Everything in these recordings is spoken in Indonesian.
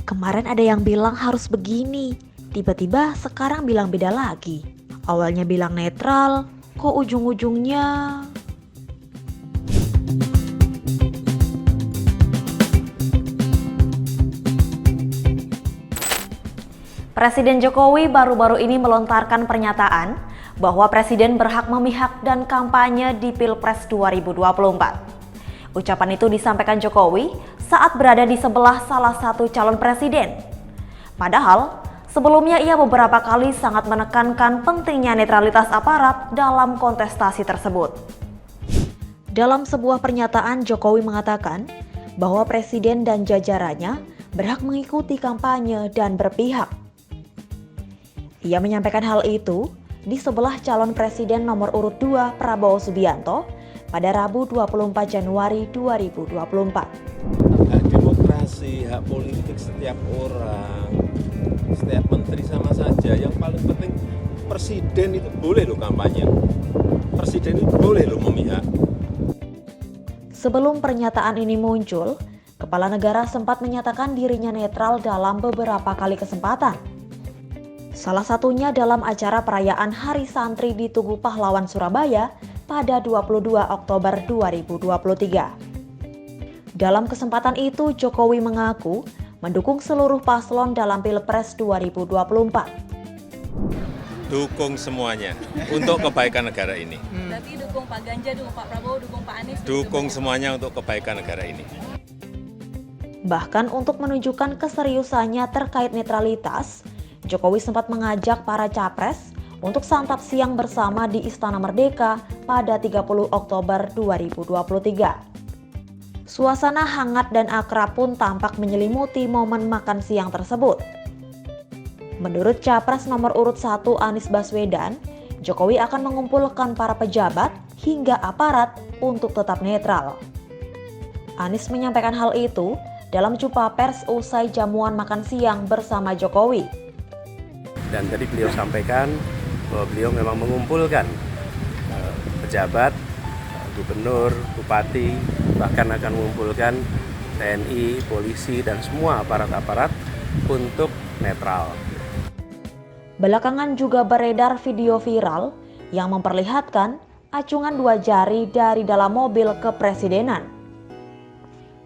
Kemarin ada yang bilang harus begini, tiba-tiba sekarang bilang beda lagi. Awalnya bilang netral, kok ujung-ujungnya... Presiden Jokowi baru-baru ini melontarkan pernyataan bahwa Presiden berhak memihak dan kampanye di Pilpres 2024. Ucapan itu disampaikan Jokowi saat berada di sebelah salah satu calon presiden. Padahal, sebelumnya ia beberapa kali sangat menekankan pentingnya netralitas aparat dalam kontestasi tersebut. Dalam sebuah pernyataan, Jokowi mengatakan bahwa Presiden dan jajarannya berhak mengikuti kampanye dan berpihak. Ia menyampaikan hal itu di sebelah calon presiden nomor urut 2 Prabowo Subianto pada Rabu 24 Januari 2024. Hak demokrasi, hak politik setiap orang, setiap menteri sama saja. Yang paling penting presiden itu boleh loh kampanye. Presiden itu boleh loh memihak. Sebelum pernyataan ini muncul, Kepala Negara sempat menyatakan dirinya netral dalam beberapa kali kesempatan. Salah satunya dalam acara perayaan Hari Santri di Tugu Pahlawan Surabaya pada 22 Oktober 2023. Dalam kesempatan itu, Jokowi mengaku mendukung seluruh paslon dalam Pilpres 2024. Dukung semuanya untuk kebaikan negara ini. Berarti dukung Pak Ganjar, dukung Pak Prabowo, dukung Pak Anies. Dukung semuanya untuk kebaikan negara ini. Bahkan untuk menunjukkan keseriusannya terkait netralitas, Jokowi sempat mengajak para capres untuk santap siang bersama di Istana Merdeka pada 30 Oktober 2023. Suasana hangat dan akrab pun tampak menyelimuti momen makan siang tersebut. Menurut capres nomor urut 1 Anies Baswedan, Jokowi akan mengumpulkan para pejabat hingga aparat untuk tetap netral. Anies menyampaikan hal itu dalam jumpa pers usai jamuan makan siang bersama Jokowi. Dan tadi beliau sampaikan bahwa beliau memang mengumpulkan pejabat, gubernur, bupati, bahkan akan mengumpulkan TNI, polisi, dan semua aparat-aparat untuk netral. Belakangan juga beredar video viral yang memperlihatkan acungan 2 jari dari dalam mobil kepresidenan.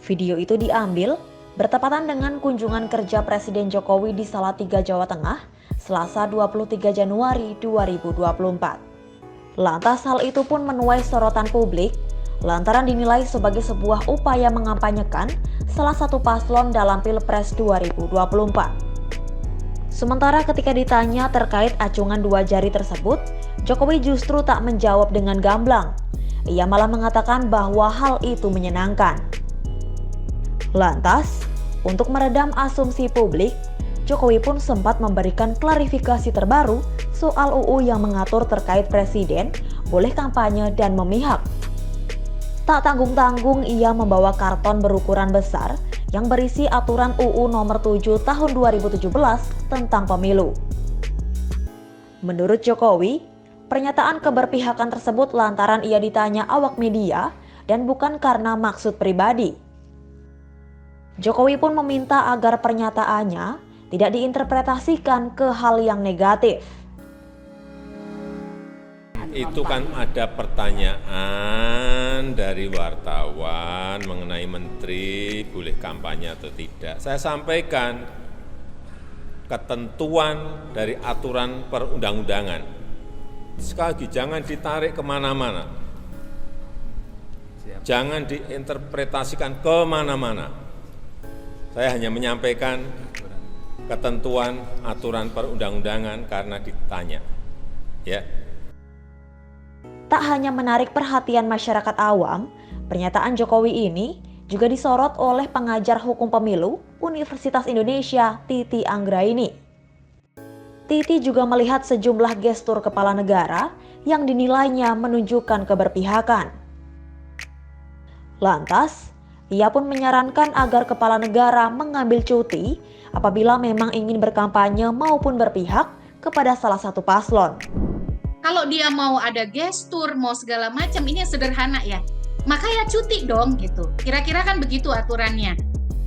Video itu diambil bertepatan dengan kunjungan kerja Presiden Jokowi di Salatiga, Jawa Tengah, Selasa 23 Januari 2024. Lantas hal itu pun menuai sorotan publik lantaran dinilai sebagai sebuah upaya mengampanyekan salah satu paslon dalam Pilpres 2024. Sementara ketika ditanya terkait acungan 2 jari tersebut, Jokowi justru tak menjawab dengan gamblang. Ia malah mengatakan bahwa hal itu menyenangkan. Lantas, untuk meredam asumsi publik, Jokowi pun sempat memberikan klarifikasi terbaru soal UU yang mengatur terkait presiden boleh kampanye dan memihak. Tak tanggung-tanggung ia membawa karton berukuran besar yang berisi aturan UU nomor 7 tahun 2017 tentang pemilu. Menurut Jokowi, pernyataan keberpihakan tersebut lantaran ia ditanya awak media dan bukan karena maksud pribadi. Jokowi pun meminta agar pernyataannya tidak diinterpretasikan ke hal yang negatif. Itu kan ada pertanyaan dari wartawan mengenai menteri boleh kampanye atau tidak. Saya sampaikan ketentuan dari aturan perundang-undangan. Sekali lagi, jangan ditarik kemana-mana. Jangan diinterpretasikan kemana-mana. Saya hanya menyampaikan ketentuan aturan perundang-undangan karena ditanya. Ya. Tak hanya menarik perhatian masyarakat awam, pernyataan Jokowi ini juga disorot oleh pengajar hukum pemilu Universitas Indonesia, Titi Anggraini. Titi juga melihat sejumlah gestur kepala negara yang dinilainya menunjukkan keberpihakan. Lantas, ia pun menyarankan agar kepala negara mengambil cuti apabila memang ingin berkampanye maupun berpihak kepada salah satu paslon. Kalau dia mau ada gestur, mau segala macam, ini yang sederhana ya. Maka ya cuti dong gitu. Kira-kira kan begitu aturannya.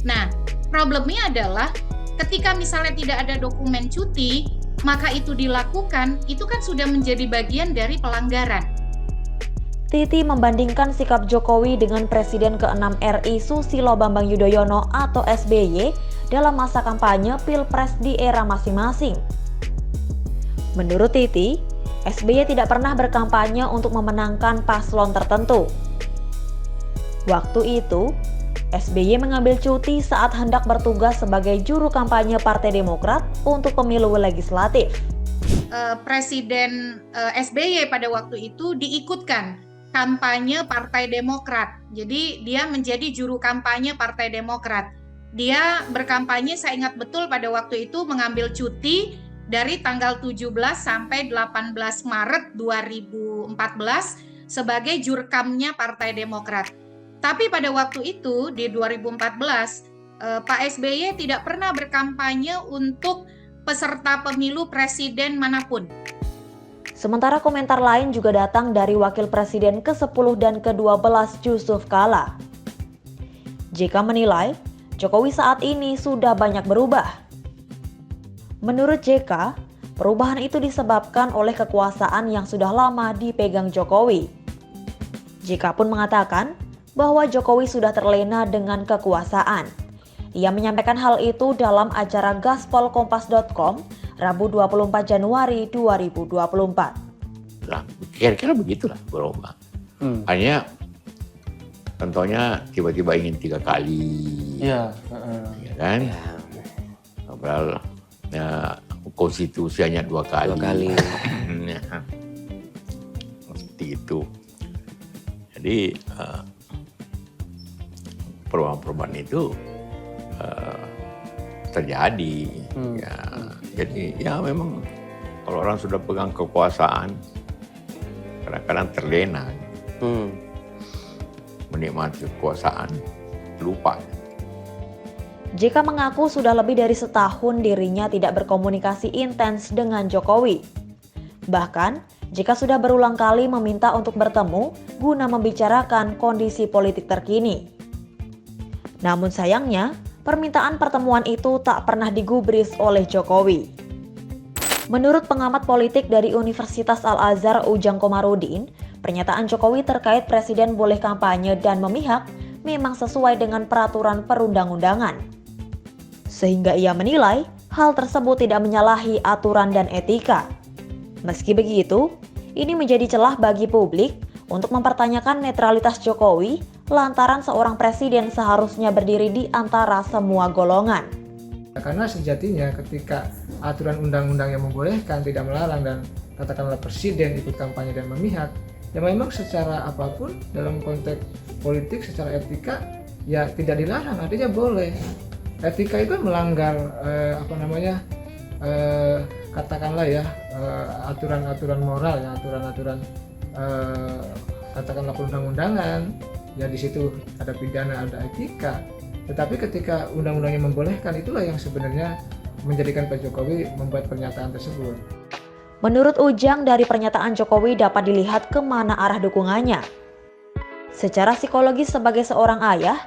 Nah, problemnya adalah Ketika misalnya tidak ada dokumen cuti, maka itu dilakukan, itu kan sudah menjadi bagian dari pelanggaran. Titi membandingkan sikap Jokowi dengan Presiden ke-6 RI Susilo Bambang Yudhoyono atau SBY dalam masa kampanye Pilpres di era masing-masing. Menurut Titi, SBY tidak pernah berkampanye untuk memenangkan paslon tertentu. Waktu itu, SBY mengambil cuti saat hendak bertugas sebagai juru kampanye Partai Demokrat untuk pemilu legislatif. Presiden SBY pada waktu itu diikutkan kampanye Partai Demokrat. Jadi dia menjadi juru kampanye Partai Demokrat. Dia berkampanye, saya ingat betul pada waktu itu mengambil cuti dari tanggal 17 sampai 18 Maret 2014 sebagai jurkamnya Partai Demokrat. Tapi pada waktu itu di 2014 Pak SBY tidak pernah berkampanye untuk peserta pemilu presiden manapun. Sementara komentar lain juga datang dari Wakil Presiden ke-10 dan ke-12 Yusuf Kala. JK menilai Jokowi saat ini sudah banyak berubah. Menurut JK, perubahan itu disebabkan oleh kekuasaan yang sudah lama dipegang Jokowi. JK pun mengatakan bahwa Jokowi sudah terlena dengan kekuasaan. Ia menyampaikan hal itu dalam acara gaspolkompas.com Rabu 24 Januari 2024. Nah, kira-kira begitulah berubah. Hanya contohnya tiba-tiba ingin 3 kali. Ya kan? Padahal konstitusi hanya 2 kali. Seperti itu. Jadi perubahan-perubahan itu terjadi. Jadi ya memang kalau orang sudah pegang kekuasaan kadang-kadang terlena. Menikmati kekuasaan, lupa. JK mengaku sudah lebih dari setahun dirinya tidak berkomunikasi intens dengan Jokowi. Bahkan, JK sudah berulang kali meminta untuk bertemu guna membicarakan kondisi politik terkini. Namun sayangnya, permintaan pertemuan itu tak pernah digubris oleh Jokowi. Menurut pengamat politik dari Universitas Al-Azhar Ujang Komarudin, pernyataan Jokowi terkait presiden boleh kampanye dan memihak memang sesuai dengan peraturan perundang-undangan. Sehingga ia menilai hal tersebut tidak menyalahi aturan dan etika. Meski begitu, ini menjadi celah bagi publik untuk mempertanyakan netralitas Jokowi lantaran seorang presiden seharusnya berdiri di antara semua golongan. Karena sejatinya ketika aturan undang-undang yang membolehkan tidak melarang dan katakanlah presiden ikut kampanye dan memihak, ya memang secara apapun dalam konteks politik secara etika ya tidak dilarang, artinya boleh. Etika itu melanggar katakanlah ya aturan-aturan moral ya, aturan-aturan katakanlah perundang-undangan. Ya di situ ada pidana, ada etika. Tetapi ketika undang-undangnya membolehkan, itulah yang sebenarnya menjadikan Pak Jokowi membuat pernyataan tersebut. Menurut Ujang, dari pernyataan Jokowi dapat dilihat kemana arah dukungannya. Secara psikologis sebagai seorang ayah,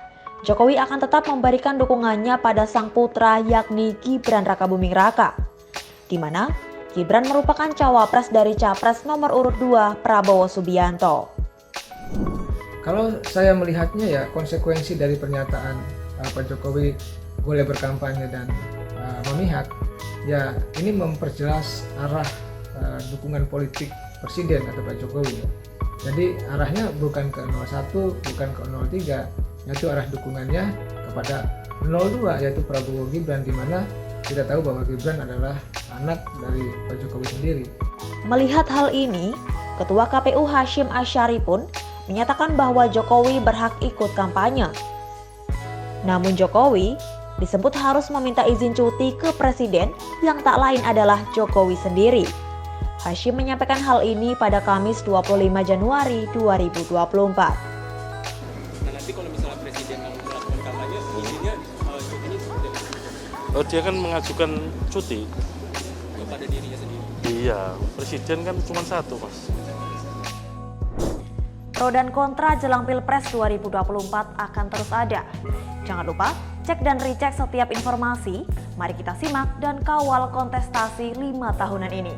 Jokowi akan tetap memberikan dukungannya pada sang putra yakni Gibran Rakabuming Raka, di mana Gibran merupakan cawapres dari capres nomor urut 2 Prabowo Subianto. Kalau saya melihatnya ya konsekuensi dari pernyataan Pak Jokowi boleh berkampanye dan memihak, ya ini memperjelas arah dukungan politik presiden atau Pak Jokowi. Jadi arahnya bukan ke 01, bukan ke 03, yaitu arah dukungannya kepada 02 yaitu Prabowo Gibran, di mana kita tahu bahwa Gibran adalah anak dari Pak Jokowi sendiri. Melihat hal ini, Ketua KPU Hashim Asyari pun menyatakan bahwa Jokowi berhak ikut kampanye. Namun Jokowi disebut harus meminta izin cuti ke presiden yang tak lain adalah Jokowi sendiri. Hashim menyampaikan hal ini pada Kamis 25 Januari 2024. Nah nanti kalau misalnya presiden melakukan kampanye, izinnya cutinya seperti apa? Oh, dia kan mengajukan cuti Kepada dirinya sendiri? Iya, presiden kan cuma satu, Mas. Pro dan kontra jelang Pilpres 2024 akan terus ada. Jangan lupa Cek dan recheck setiap informasi, mari kita simak dan kawal kontestasi 5 tahunan ini.